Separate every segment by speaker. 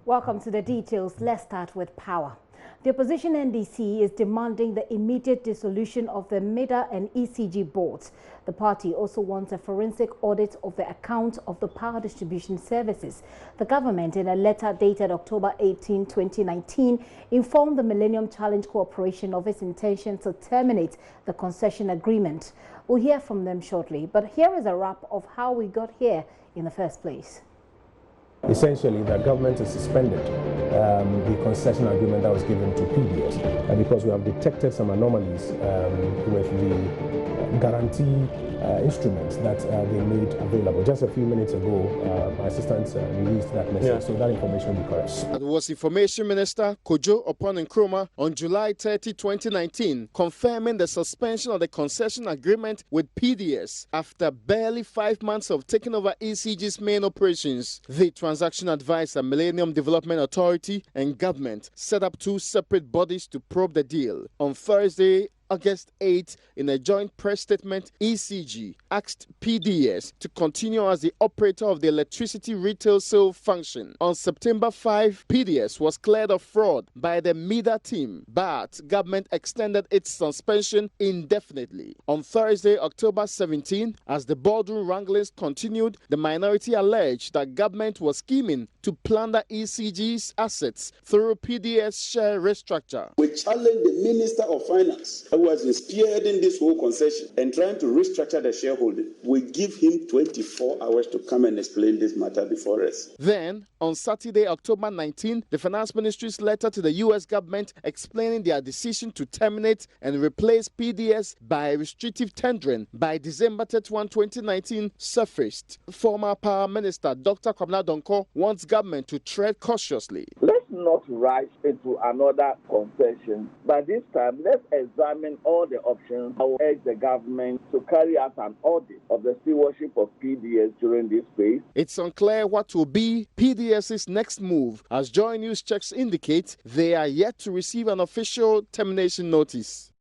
Speaker 1: Welcome to the details. Let's start with power. The opposition NDC is demanding the immediate dissolution of the MEDA and ECG boards. The party also wants a forensic audit of the account of the power distribution services. The government, in a letter dated October 18, 2019, informed the Millennium Challenge Corporation of its intention to terminate the concession agreement. We'll hear from them shortly, but here is a wrap of how we got here in the first place.
Speaker 2: Essentially, the government has suspended the concession agreement that was given to PDS because we have detected some anomalies with the guarantee instruments that they made available. Just a few minutes ago, my assistant released that message, so that information will be correct.
Speaker 3: That was Information Minister Kojo Oppong Nkrumah on July 30, 2019, confirming the suspension of the concession agreement with PDS after barely 5 months of taking over ECG's main operations. The transaction advisor, Millennium Development Authority and government set up two separate bodies to probe the deal. On Thursday, August 8, in a joint press statement, ECG asked PDS to continue as the operator of the electricity retail sale function. On September 5, PDS was cleared of fraud by the MEDA team, but government extended its suspension indefinitely. On Thursday, October 17, as the boardroom wranglings continued, the minority alleged that government was scheming to plunder ECG's assets through PDS share restructure.
Speaker 4: We challenge the Minister of Finance, who has been spearheading this whole concession and trying to restructure the shareholding. We give him 24 hours to come and explain this matter before us.
Speaker 3: Then, on Saturday, October 19, the Finance Ministry's letter to the U.S. government explaining their decision to terminate and replace PDS by restrictive tendering by December 31, 2019 surfaced. Former Power Minister Dr. Kwabena Donkor wants government to tread cautiously.
Speaker 5: Let's not rush into another concession, but this time let's examine all the options. I will urge the government to carry out an audit of the stewardship of PDS during this phase.
Speaker 3: It's unclear what will be PDS's next move. As JoyNews checks indicate, they are yet to receive an official termination notice.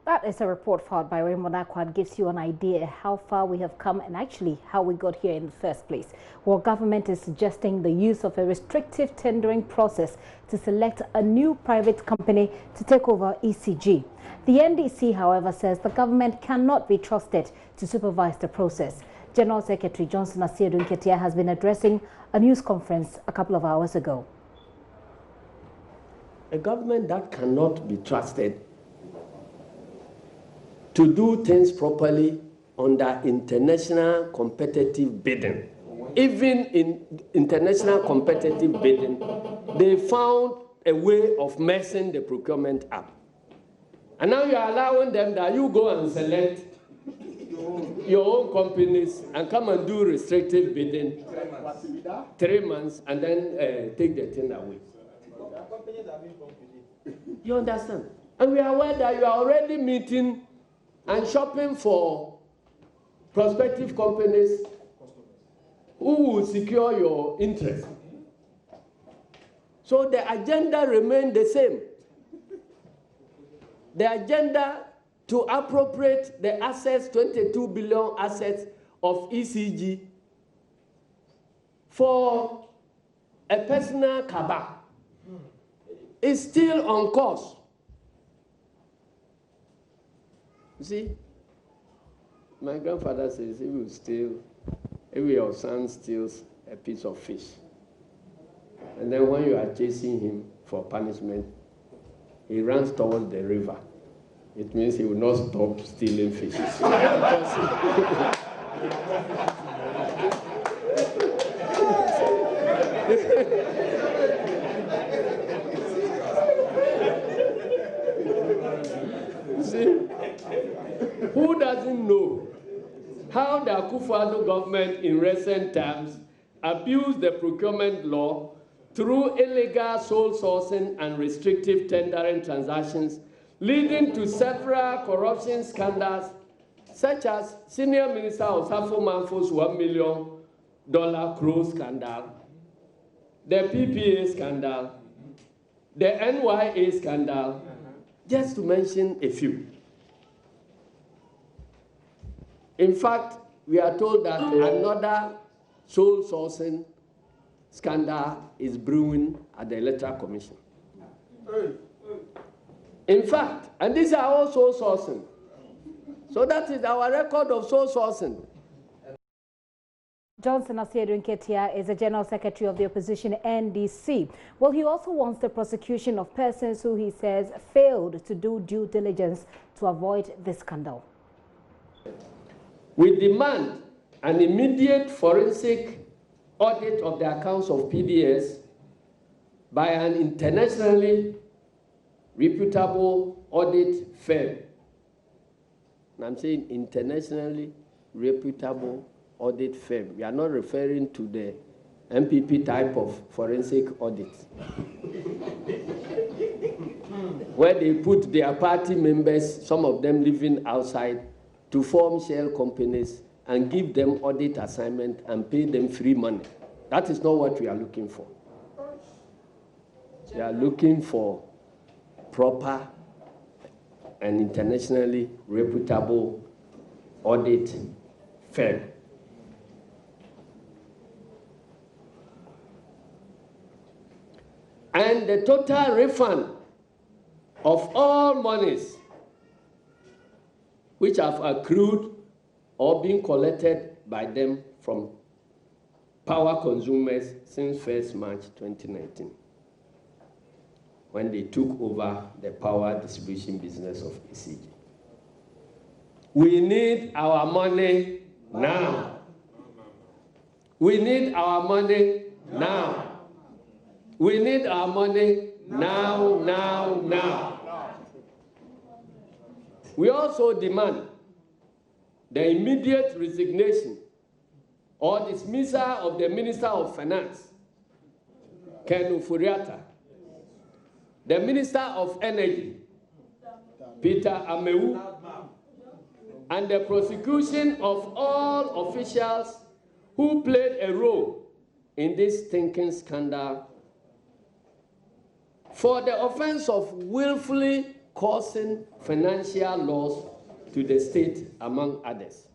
Speaker 1: That is a report filed by Raymond Akwad. Gives you an idea how far we have come and actually how we got here in the first place. Well, government is suggesting the use of a restrictive tendering process to select a new private company to take over ECG. The NDC, however, says the government cannot be trusted to supervise the process. General Secretary Johnson Asiedu Nketia has been addressing a news conference a couple of hours ago.
Speaker 6: A government that cannot be trusted to do things properly under international competitive bidding. Even in international competitive bidding, they found a way of messing the procurement up. And now you are allowing them that you go and select your own companies and come and do restrictive bidding 3 months and then take the thing away. You understand? And we are aware that you are already meeting and shopping for prospective companies who will secure your interest. So the agenda remains the same. The agenda to appropriate the assets, 22 billion assets of ECG for a personal cabal is still on course. You see, my grandfather says if your son steals a piece of fish, and then when you are chasing him for punishment, he runs towards the river. It means he will not stop stealing fishes. See? Who doesn't know how the Akufo-Addo government in recent times abused the procurement law through illegal sole sourcing and restrictive tendering transactions, leading to several corruption scandals, such as Senior Minister Osafo Manfo's $1 million crow scandal, the PPA scandal, the NYA scandal, just to mention a few. In fact, we are told that another sole sourcing scandal is brewing at the Electoral Commission. In fact, and these are all sole sourcing. So that is our record of sole sourcing.
Speaker 1: Johnson Asiedu Nketia is the General Secretary of the opposition NDC. Well, he also wants the prosecution of persons who he says failed to do due diligence to avoid this scandal.
Speaker 6: We demand an immediate forensic audit of the accounts of PDS by an internationally reputable audit firm. And I'm saying internationally reputable audit firm. We are not referring to the MPP type of forensic audit, where they put their party members, some of them living outside, to form shell companies and give them audit assignment and pay them free money. That is not what we are looking for. We are looking for proper and internationally reputable audit firm. And the total refund of all monies which have accrued or been collected by them from power consumers since 1st March 2019, when they took over the power distribution business of ECG. We need our money now. We need our money now. We need our money now. We also demand the immediate resignation or dismissal of the Minister of Finance, Ken Ufuriata, the Minister of Energy, Peter Amewu, and the prosecution of all officials who played a role in this stinking scandal for the offense of willfully causing financial loss to the state, among others.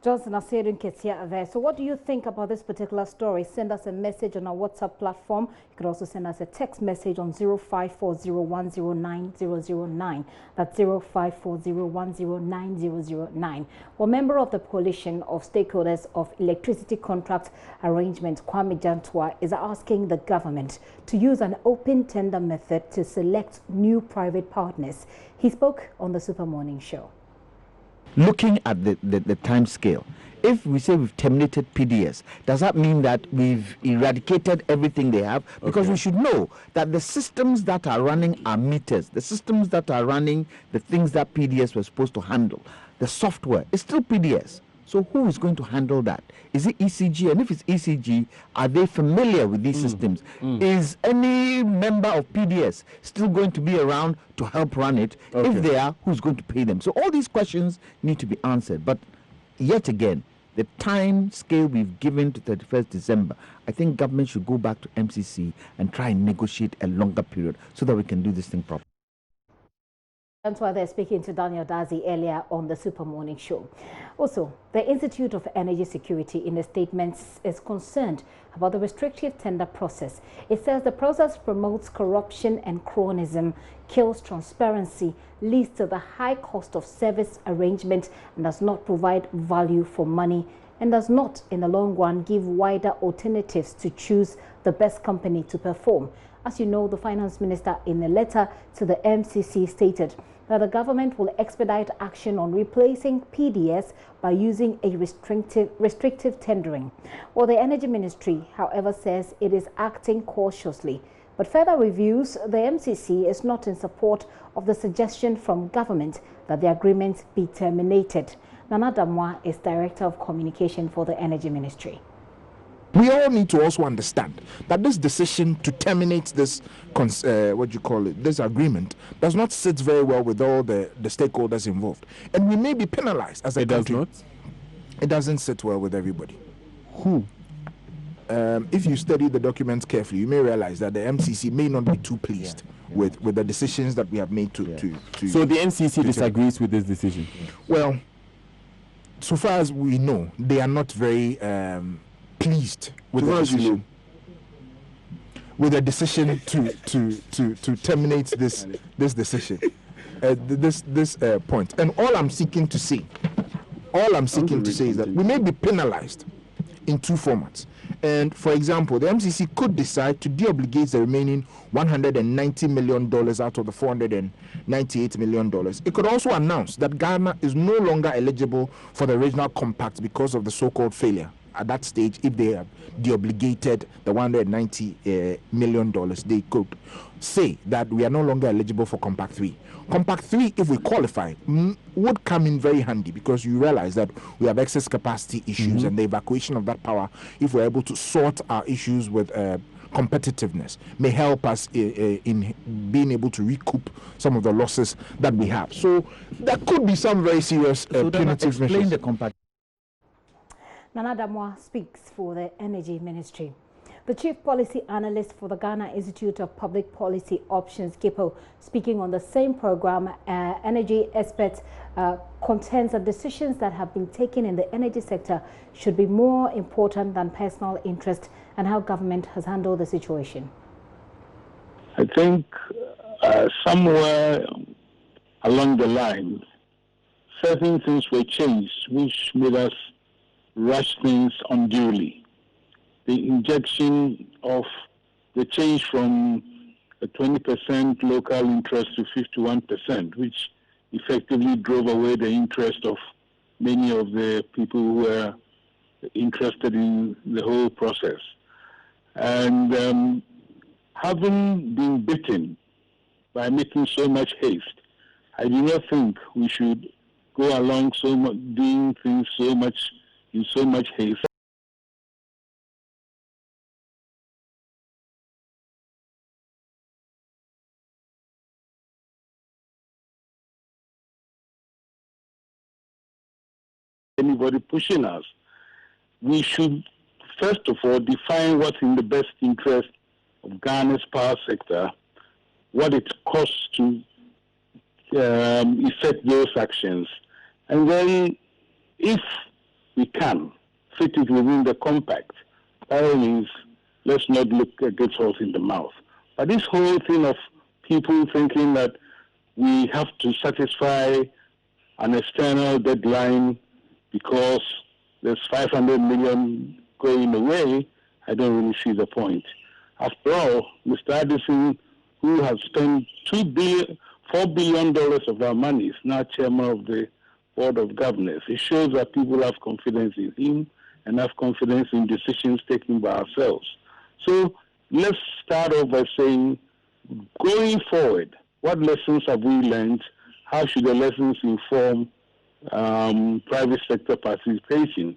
Speaker 1: Johnson Asiedu Nketia there. So what do you think about this particular story? Send us a message on our WhatsApp platform. You could also send us a text message on 0540109009. That's 0540109009. Well, member of the coalition of stakeholders of electricity contract arrangement, Kwame Jantua, is asking the government to use an open tender method to select new private partners. He spoke on the Super Morning Show.
Speaker 7: Looking at the time scale, if we say we've terminated PDS, does that mean that we've eradicated everything they have? Because we should know that the systems that are running our meters, the systems that are running the things that PDS was supposed to handle, the software is still PDS. So who is going to handle that? Is it ECG? And if it's ECG, are they familiar with these systems? Is any member of PDS still going to be around to help run it? If they are, who's going to pay them? So all these questions need to be answered. But yet again, the time scale we've given to 31st December, I think government should go back to MCC and try and negotiate a longer period so that we can do this thing properly.
Speaker 1: That's why they're speaking to Daniel Dazi earlier on the Super Morning Show. Also, the Institute of Energy Security in a statement is concerned about the restrictive tender process. It says the process promotes corruption and cronyism, kills transparency, leads to the high cost of service arrangement, and does not provide value for money, and does not, in the long run, give wider alternatives to choose the best company to perform. As you know, the Finance Minister, in a letter to the MCC, stated that the government will expedite action on replacing PDS by using a restrictive tendering. Well, the Energy Ministry, however, says it is acting cautiously. But further reviews, the MCC is not in support of the suggestion from government that the agreement be terminated. Nana Damwa is Director of Communication for the Energy Ministry.
Speaker 8: We all need to also understand that this decision to terminate this, this agreement does not sit very well with all the stakeholders involved. And we may be penalized as a country. It does not? It doesn't sit well with everybody.
Speaker 7: Who?
Speaker 8: If you study the documents carefully, you may realize that the MCC may not be too pleased with the decisions that we have made to
Speaker 9: So the MCC disagrees with this decision?
Speaker 8: Well, so far as we know, they are not very pleased with the decision. With the decision to terminate this decision, this point. And all I'm seeking to say is that we may be penalized in two formats. And for example, the MCC could decide to deobligate the remaining $190 million out of the $498 million. It could also announce that Ghana is no longer eligible for the regional compact because of the so-called failure. At that stage, if they have deobligated the $190 million, they could say that we are no longer eligible for Compact 3. Compact 3, if we qualify, would come in very handy because you realize that we have excess capacity issues and the evacuation of that power, if we're able to sort our issues with competitiveness, may help us in being able to recoup some of the losses that we have. So there could be some very serious punitive measures.
Speaker 7: The compact.
Speaker 1: Nana Damwa speaks for the Energy Ministry. The Chief Policy Analyst for the Ghana Institute of Public Policy Options, GIPO, speaking on the same program, energy experts contends that decisions that have been taken in the energy sector should be more important than personal interest and how government has handled the situation.
Speaker 9: I think somewhere along the line, certain things were changed which made us rush things unduly. The injection of the change from a 20% local interest to 51%, which effectively drove away the interest of many of the people who were interested in the whole process. And having been bitten by making so much haste, I do not think we should go along so much, doing things in so much haste. Anybody pushing us, we should first of all define what's in the best interest of Ghana's power sector, what it costs to effect those actions, and then if we can fit it within the compact, by all means, let's not look at good horse in the mouth. But this whole thing of people thinking that we have to satisfy an external deadline because there's 500 million going away, I don't really see the point. After all, Mr. Addison, who has spent $4 billion of our money, is now chairman of the Board of Governors. It shows that people have confidence in him and have confidence in decisions taken by ourselves. So let's start off by saying, going forward, what lessons have we learned? How should the lessons inform private sector participation?